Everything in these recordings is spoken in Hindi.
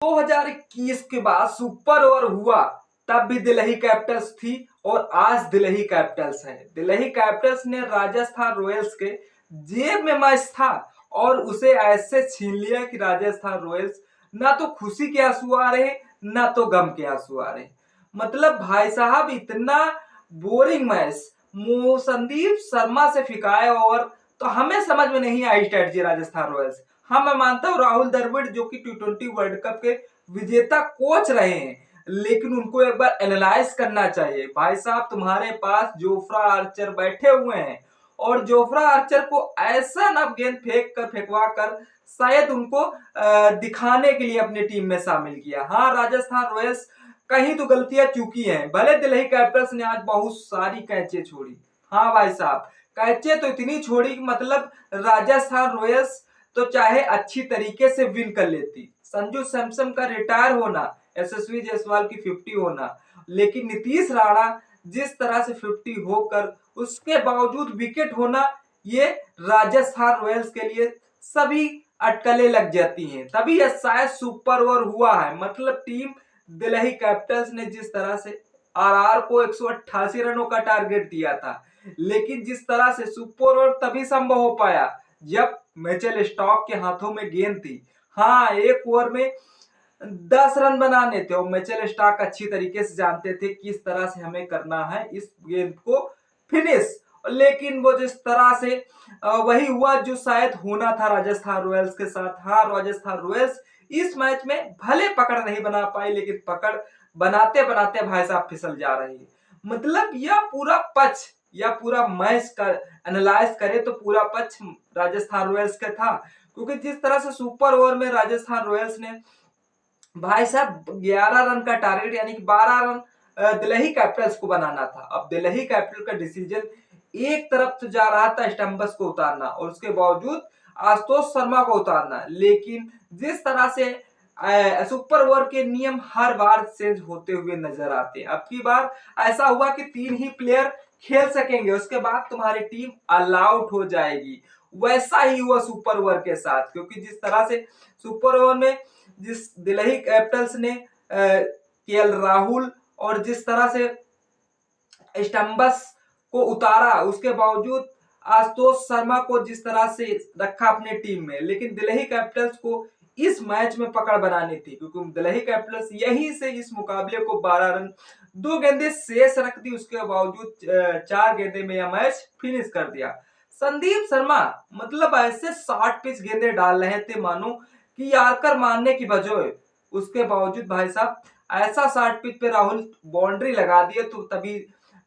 2021 के बाद सुपर ओवर हुआ, तब भी दिल्ली कैपिटल्स थी और आज दिल्ली कैपिटल्स है। दिल्ली कैपिटल्स ने राजस्थान रॉयल्स के जेब में मैच था और उसे ऐसे छीन लिया कि राजस्थान रॉयल्स ना तो खुशी के आंसू आ रहे ना तो गम के आंसू आ रहे। मतलब भाई साहब इतना बोरिंग मैच, संदीप शर्मा से फिकाए ओवर, तो हमें समझ में नहीं आई स्ट्रेटजी राजस्थान रॉयल्स। हाँ, मैं मानता हूँ राहुल द्रविड़ जो कि T20 वर्ल्ड कप के विजेता कोच रहे हैं, लेकिन उनको एक बार एनालाइज करना चाहिए। भाई साहब, तुम्हारे पास जोफ्रा आर्चर बैठे हुए हैं और जोफ्रा आर्चर को ऐसा ना गेंद फेंकवा कर शायद उनको दिखाने के लिए अपनी टीम में शामिल किया। हाँ, राजस्थान रॉयल्स कहीं तो गलतियां चूकी हैं, भले दिल्ली कैपिटल्स ने आज बहुत सारी कैचे छोड़ी। हाँ भाई साहब, कैचे तो इतनी छोड़ी कि मतलब राजस्थान रॉयल्स तो चाहे अच्छी तरीके से विन कर लेती। संजू सैमसन का रिटायर होना, यशस्वी जायसवाल की 50 होना, लेकिन नीतीश राणा जिस तरह से 50 होकर उसके बावजूद विकेट होना, ये राजस्थान रॉयल्स के लिए सभी अटकलें लग जाती हैं। तभी यह शायद सुपर ओवर हुआ है। मतलब टीम दिल्ली कैपिटल्स ने जिस तरह से आरआर को 188 रनों का टारगेट दिया था, लेकिन जिस तरह से सुपर ओवर तभी संभव हो पाया जब मिचेल स्टार्क के हाथों में गेंद थी। हाँ, एक ओवर में 10 रन बनाने थे और मिचेल स्टार्क अच्छी तरीके से जानते थे किस तरह से हमें करना है इस गेंद को फिनिश। लेकिन वो जिस तरह से वही हुआ जो शायद होना था राजस्थान रॉयल्स के साथ। हाँ, राजस्थान रॉयल्स इस मैच में भले पकड़ नहीं बना पाई, लेकिन पकड़ बनाते बनाते भाई साहब फिसल जा रही है। मतलब यह पूरा पक्ष या पूरा मैच का एनालाइज करें तो पूरा पक्ष राजस्थान रॉयल्स का था, क्योंकि जिस तरह से सुपर ओवर में राजस्थान रॉयल्स ने भाई साहब 11 रन का टारगेट यानी कि 12 रन दिल्ली कैपिटल्स को बनाना था। अब दिल्ली कैपिटल का डिसीजन एक तरफ तो जा रहा था स्टम्बस को उतारना और उसके बावजूद आशुतोष शर्मा को उतारना, लेकिन जिस तरह से सुपर ओवर के नियम हर बार चेंज होते हुए नजर आते हैं। अब की बार ऐसा हुआ कि 3 ही प्लेयर खेल सकेंगे, उसके बाद तुम्हारी टीम ऑल आउट हो जाएगी। वैसा ही हुआ सुपर ओवर के साथ, क्योंकि जिस तरह से सुपर ओवर में जिस दिल्ली कैपिटल्स ने केएल राहुल और जिस तरह से स्टम्बस को उतारा, उसके बावजूद आशुतोष शर्मा को जिस तरह से रखा अपने टीम में, लेकिन दिल्ली कैपिटल्स को इस मैच में पकड़ बनानी थी, क्योंकि दिल्ली कैपिटल्स यहीं से इस मुकाबले को 12 रन 2 गेंदें शेष रख दी, उसके बावजूद 4 गेंदे में यह मैच फिनिश कर दिया। संदीप शर्मा मतलब ऐसे 60 पिच गेंदे डाल रहे थे मानो कि यार्कर मारने की बजाय, उसके बावजूद भाई साहब ऐसा 60 पिच पे राहुल बाउंड्री लगा दिए, तो तभी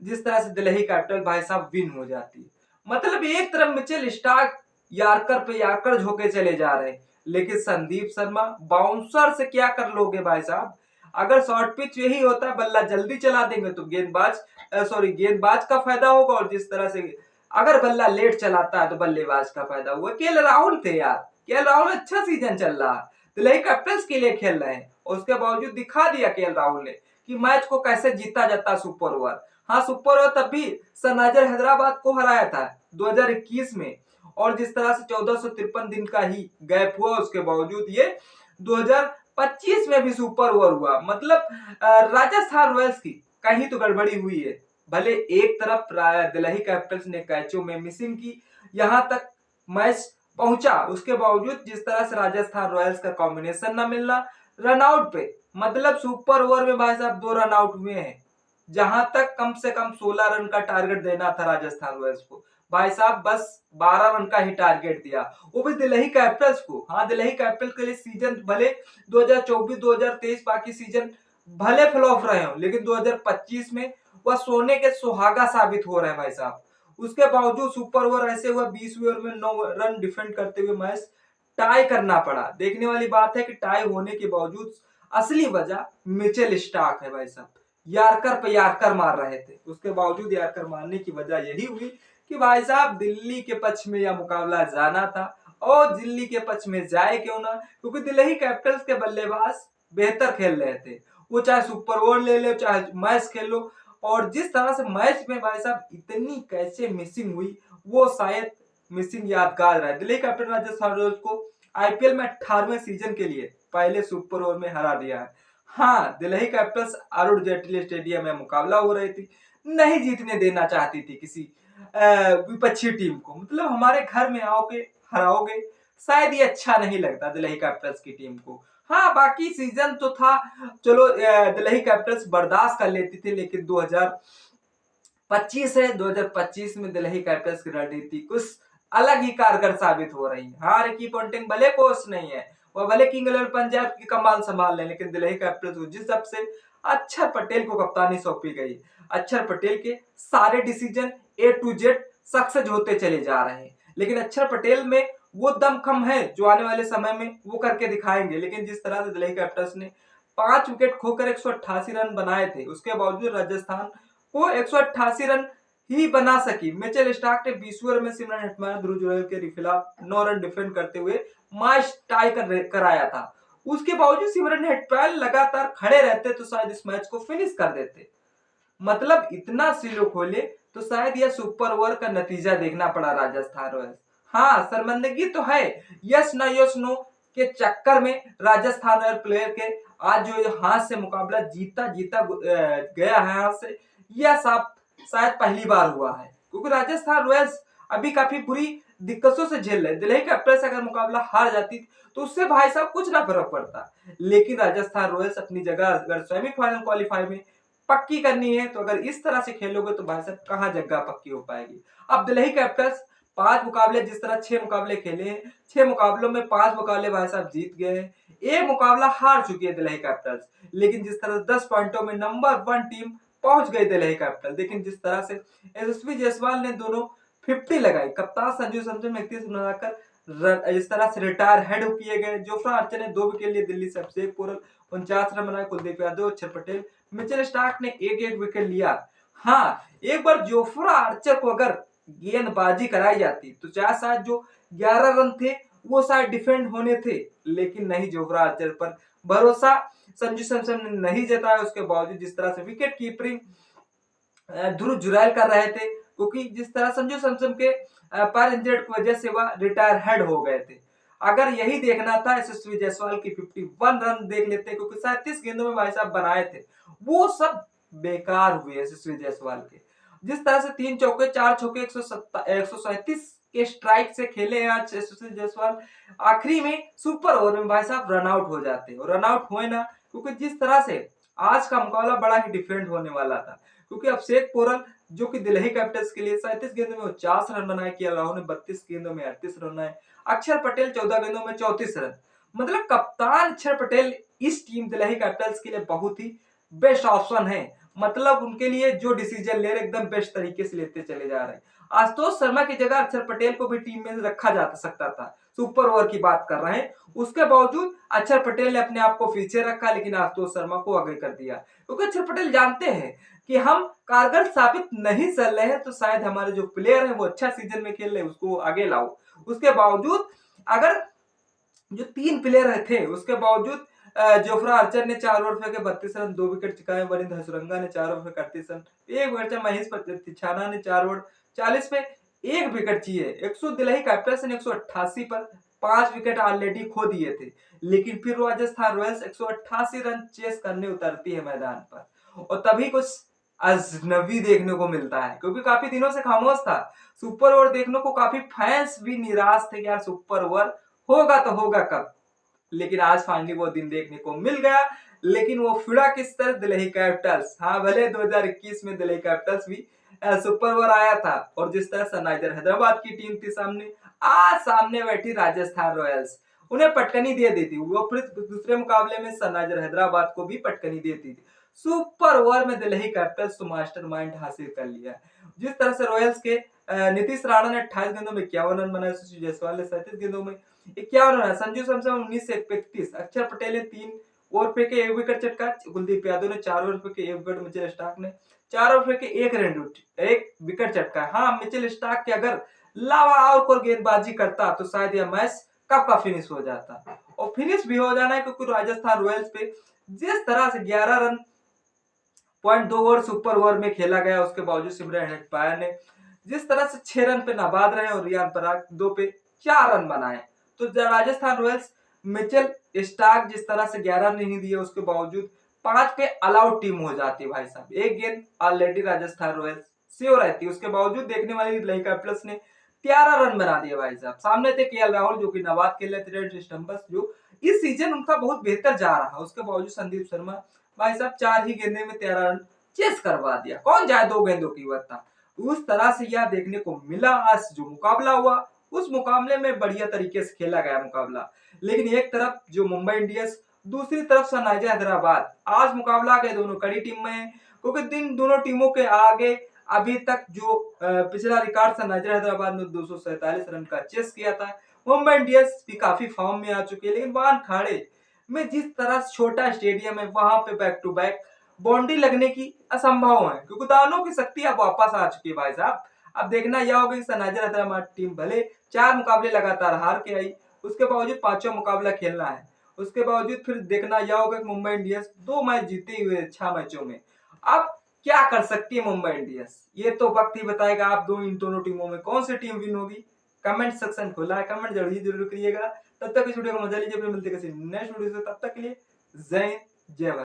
जिस तरह से दिल्ली कैपिटल भाई साहब विन हो जाती है। मतलब एक तरफ मिचेल स्टार्क यार्कर पे यार्कर झोंके चले जा रहे हैं, लेकिन संदीप शर्मा बाउंसर से क्या कर लोगे भाई साहब। अगर शॉर्ट पिच यही होता बल्ला जल्दी चला देंगे तो गेंदबाज का फायदा होगा, और जिस तरह से अगर बल्ला लेट चलाता है तो बल्लेबाज का फायदा हुआ। केएल राहुल थे यार, केएल राहुल अच्छा सीजन चल रहा है, दिल्ली कैपिटल्स के लिए खेल रहे हैं, और उसके बावजूद दिखा दिया केएल राहुल ने कि मैच को कैसे जीता जाता सुपर ओवर। हाँ, सुपर ओवर तब भी सनराइजर हैदराबाद को हराया था 2021 में, और जिस तरह से 1453 दिन का ही गैप हुआ, उसके बावजूद ये 2025 में भी सुपर ओवर हुआ। मतलब राजस्थान रॉयल्स की कहीं तो गड़बड़ी हुई है। भले एक तरफ दिल्ली कैपिटल्स ने कैचों में मिसिंग की, यहां तक मैच पहुंचा, उसके बावजूद जिस तरह से राजस्थान रॉयल्स का कॉम्बिनेशन न मिलना रनआउट पे, मतलब सुपर ओवर में भाई साहब 2 रन आउट हुए हैं, जहां तक कम से कम 16 रन का टारगेट देना था राजस्थान रॉयल्स को, भाई साहब बस 12 रन का ही टारगेट दिया, वो भी दिल्ली कैपिटल्स को। हाँ, दिल्ली कैपिटल्स के लिए सीजन भले 2024-2023 बाकी सीजन भले फ्लॉप रहे हो, लेकिन 2025 में वह सोने के सुहागा साबित हो रहे हैं भाई साहब। उसके बावजूद सुपर ओवर ऐसे हुआ 20वीं ओवर में 9 रन डिफेंड करते हुए मैच टाई करना पड़ा। देखने वाली बात है कि टाई होने के बावजूद असली वजह मिचेल स्टार्क है भाई साहब, यार्कर पे यार्कर मार रहे थे, उसके बावजूद यार्कर मारने की वजह यही हुई कि भाई साहब दिल्ली के पक्ष में यह मुकाबला जाना था, और दिल्ली के पक्ष में जाए क्यों ना, क्योंकि दिल्ली कैपिटल्स के बल्लेबाज बेहतर खेल रहे थे। वो चाहे सुपर ओवर ले लो चाहे मैच खेल लो, और जिस तरह से मैच में भाई साहब इतनी कैसे मिसिंग हुई, वो शायद मिसिंग यादगार रहा। दिल्ली कैपिटल राजस्थान रॉयल्स को आईपीएल में 18वें सीजन के लिए पहले सुपर ओवर में हरा दिया है। हाँ, दिल्ली कैपिटल्स अरुण जेटली स्टेडियम में मुकाबला हो रही थी, नहीं जीतने देना चाहती थी किसी विपक्षी टीम को। मतलब हमारे घर में आओगे हराओगे, शायद ये अच्छा नहीं लगता दिल्ली कैपिटल्स की टीम को। हाँ, बाकी सीजन तो था, चलो दिल्ली कैपिटल्स बर्दाश्त कर लेती थी, लेकिन 2025 है, 2025 में दिल्ली कैपिटल्स की रणनीति कुछ अलग ही कारगर साबित हो रही है। हाँ, रिकी पॉन्टिंग भले कोच नहीं है, वो भले किंग इलेवन पंजाब की कमान संभाल लें, लेकिन दिल्ली कैपिटल्स को जिस हिसाब से अक्षर पटेल को कप्तानी सौंपी गई, अक्षर पटेल के सारे decision A to Z success होते चले जा रहे हैं। लेकिन अक्षर पटेल में वो दमखम है जो आने वाले समय में वो करके दिखाएंगे। लेकिन जिस तरह से दिल्ली कैपिटल्स ने 5 विकेट खोकर 188 रन बनाए थे, उसके बावजूद राजस्थान को 188 रन ही बना सकी। मिचेल स्टार्क ने 20 ओवर में सिमरन हेटमायर, ध्रुव जुरैल के खिलाफ 9 रन डिफेंड करते हुए मैच टाई कराया था। उसके बावजूद सिमरन हेटमायर लगातार खड़े रहते तो शायद इस मैच को फिनिश कर देते। मतलब इतना सिलो खोले तो शायद यह सुपर ओवर का नतीजा देखना पड़ा राजस्थान रॉयल्स। हाँ, शर्मिंदगी तो है, यस नो के चक्कर में राजस्थान रॉयल प्लेयर के आज जो हाथ से मुकाबला जीता गया है हाथ से, यह शायद पहली बार हुआ है, क्योंकि राजस्थान रॉयल्स अभी काफी बुरी दिक्कतों से झेल रहे। दिल्ली कैपिटल्स अगर मुकाबला हार जाती तो उससे भाई साहब कुछ ना फर्क पड़ता, लेकिन राजस्थान रॉयल्स अपनी जगह अगर सेमीफाइनल क्वालिफाई में पक्की करनी है तो अगर इस तरह से खेलोगे तो भाई साहब कहां जगह पक्की हो पाएगी। अब दिल्ली कैपिटल्स 5 मुकाबले, जिस तरह 6 मुकाबले खेले हैं, 6 मुकाबलों में 5 मुकाबले भाई साहब जीत गए हैं, एक मुकाबला हार चुकी है दिल्ली कैपिटल्स। लेकिन जिस तरह 10 पॉइंटों में नंबर 1 टीम पहुंच गई दिल्ली कैपिटल। लेकिन जिस तरह से यशस्वी जायसवाल ने दोनों 50 लगाई, कप्तान संजू सैमसन 31 बनाकर इस तरह से रिटायर हेड किए गए। जोफ्रा आर्चर ने 2 विकेट लिए दिल्ली से, अभिषेक पोरल 49 रन बनाए, कुलदीप यादव, अक्षर पटेल, मिचेल स्टार्क ने एक विकेट लिया। हाँ, एक बार जोफ्रा आर्चर को अगर गेंदबाजी कराई जाती तो शायद जो 11 रन थे वो शायद डिफेंड होने थे, लेकिन नहीं, जोफ्रा आर्चर पर भरोसा संजू सैमसन ने नहीं जताया। उसके बावजूद जिस तरह से विकेट कीपिंग ध्रुव जुरैल कर रहे थे, क्योंकि जिस तरह संजू सैमसन के पैर इंजर्ड की वजह से वह रिटायर हेड हो गए थे। अगर यही देखना था, यशस्वी जायसवाल की 51 रन देख लेते, क्योंकि 37 गेंदों में भाई साहब बनाए थे, वो सब बेकार हुए यशस्वी जायसवाल के। जिस तरह से 3 चौके 4 छक्के 137 के स्ट्राइक से खेले आज यशस्वी जायसवाल, आखिरी में सुपर ओवर में भाई साहब रन आउट हो जाते, और रन आउट हुए ना, क्योंकि जिस तरह से आज का मुकाबला बड़ा ही डिफरेंट होने वाला था, क्योंकि अभिषेक पोरल जो कि दिल्ली कैपिटल्स के लिए 37 गेंदों में 50 रन बनाए, किया राहुल ने 32 गेंदों में 38 रन बनाए, अक्षर पटेल 14 गेंदों में 34 रन। मतलब कप्तान अक्षर पटेल इस टीम दिल्ली कैपिटल्स के लिए बहुत ही बेस्ट ऑप्शन है। मतलब उनके लिए जो डिसीजन ले रहे एकदम बेस्ट तरीके से लेते चले जा रहे हैं। आशुतोष शर्मा की जगह अक्षर पटेल को भी टीम में रखा जा सकता था, सुपर ओवर की बात कर रहे हैं। उसके बावजूद अक्षर पटेल ने अपने आप को पीछे रखा, लेकिन आशुतोष शर्मा को आगे कर दिया, क्योंकि अक्षर पटेल जानते हैं कि हम कारगर साबित नहीं चल रहे हैं, तो शायद हमारे जो प्लेयर है वो अच्छा सीजन में खेल रहे हैं, उसको आगे लाओ। उसके बावजूद अगर जो 3 प्लेयर थे, उसके बावजूद जोफ्रा आर्चर ने 4 ओवर फेंके 32 रन, 2 विकेट चुकाए, वरिंद हसरंगा ने 4 ओवर फेंके 38 रन, 1 विकेट, महेश तिछाना ने 4 ओवर 40 पे 1 विकेट चाहिए। 100 दिल्ली कैपिटल्स ने 188 पर 5 विकेट ऑलरेडी खो दिए थे, लेकिन फिर राजस्थान रॉयल्स 188 रन चेस करने उतरती है मैदान पर, और तभी कुछ अजनबी देखने को मिलता है, क्योंकि काफी दिनों से खामोश था सुपर ओवर देखने को। काफी फैंस भी निराश थे कि यार सुपर ओवर होगा तो होगा कब, लेकिन आज फाइनली वो दिन देखने को मिल गया। लेकिन वो फिरा किस तरह, दिल्ली कैपिटल्स। हाँ, भले 2021 में दिल्ली कैपिटल्स भी सुपर ओवर आया था, और जिस तरह सनराइजर हैदराबाद की टीम थी सामने, आज सामने बैठी राजस्थान रॉयल्स, उन्हें पटकनी दे दी थी। वो फिर दूसरे मुकाबले में सनराइजर हैदराबाद को भी पटकनी देती थी। सुपर ओवर में दिल्ली कैपिटल्स तो मास्टरमाइंड हासिल कर लिया। जिस तरह से रॉयल्स के नीतीश राणा ने 28 गेंदों में 51 रन बनाए, यशस्वी जायसवाल ने 37 गेंदों में 51 रन, संजू सैमसन 19 से 31, अक्षर पटेल ने 3 ओवर फेंके 1 विकेट चटका, कुलदीप यादव ने 4 ओवर फेंके 1 विकेट, मिचेल स्टार्क ने 4 ओवर फेंके 1 विकेट चटका। हाँ, मिचेल स्टार्क के अगर लावा गेंदबाजी करता तो शायद यह मैच कब का फिनिश हो जाता, और फिनिश भी हो जाना है, क्योंकि राजस्थान रॉयल्स पे जिस तरह से 11 रन 0.2 ओवर सुपर ओवर में खेला गया, उसके बावजूद सिमरन हेटमायर ने जिस तरह से 6 रन पे नाबाद रहे, और रियान पराग 2 पे 4 रन बनाए, तो राजस्थान रॉयल्स मिचेल स्टार्क जिस तरह से 11 नहीं दिए उसके बावजूद 5 पे अलाउड टीम हो जाती है भाई साहब। एक गेंद ऑलरेडी राजस्थान रॉयल्स श्योर रहती है, उसके बावजूद देखने वाली दिल्ली कैपिटल्स ने 13 रन बना दिए भाई साहब। सामने थे केएल राहुल जो कि नवाद खेल रहे थे, ट्रेंट स्टम्पस जो इस सीजन उनका बहुत बेहतर जा रहा है, उसके बावजूद संदीप शर्मा भाई साहब 4 ही गेंदे में 13 रन चेस करवा दिया। कौन जाए 2 गेंदों की वरता। उस तरह से यह देखने को मिला। आज जो मुकाबला हुआ उस मुकाबले में बढ़िया तरीके से खेला गया मुकाबला, लेकिन एक तरफ जो मुंबई इंडियंस, दूसरी तरफ सनराइजर हैदराबाद। आज मुकाबला के दोनों कड़ी टीम में है, क्योंकि दिन दोनों टीमों के आगे अभी तक जो पिछला रिकॉर्ड सनराइजर हैदराबाद ने 247 रन का चेस किया था। मुंबई इंडियंस भी काफी फॉर्म में आ चुकी है, लेकिन वानखेड़े में जिस तरह छोटा स्टेडियम है वहां पे बैक टू बैक बाउंड्री लगने की असंभव है, क्योंकि दानों की शक्ति अब वापस आ चुकी है भाई साहब। अब देखना यह होगा कि सनराइजर हैदराबाद टीम भले 4 मुकाबले लगातार हार के आई, उसके बावजूद 5वां मुकाबला खेलना है, उसके बावजूद फिर देखना यह होगा कि मुंबई इंडियंस 2 मैच जीते हुए 6 मैचों में अब क्या कर सकती है मुंबई इंडियंस, ये तो वक्त ही बताएगा। आप इन दोनों टीमों में कौन सी टीम विन होगी। कमेंट सेक्शन खुला है, कमेंट जरूर करिएगा। तब तक इस वीडियो को मजा लीजिए, फिर मिलते किसी नेक्स्ट वीडियो से, तब तक के लिए जय हिंद जय भारत।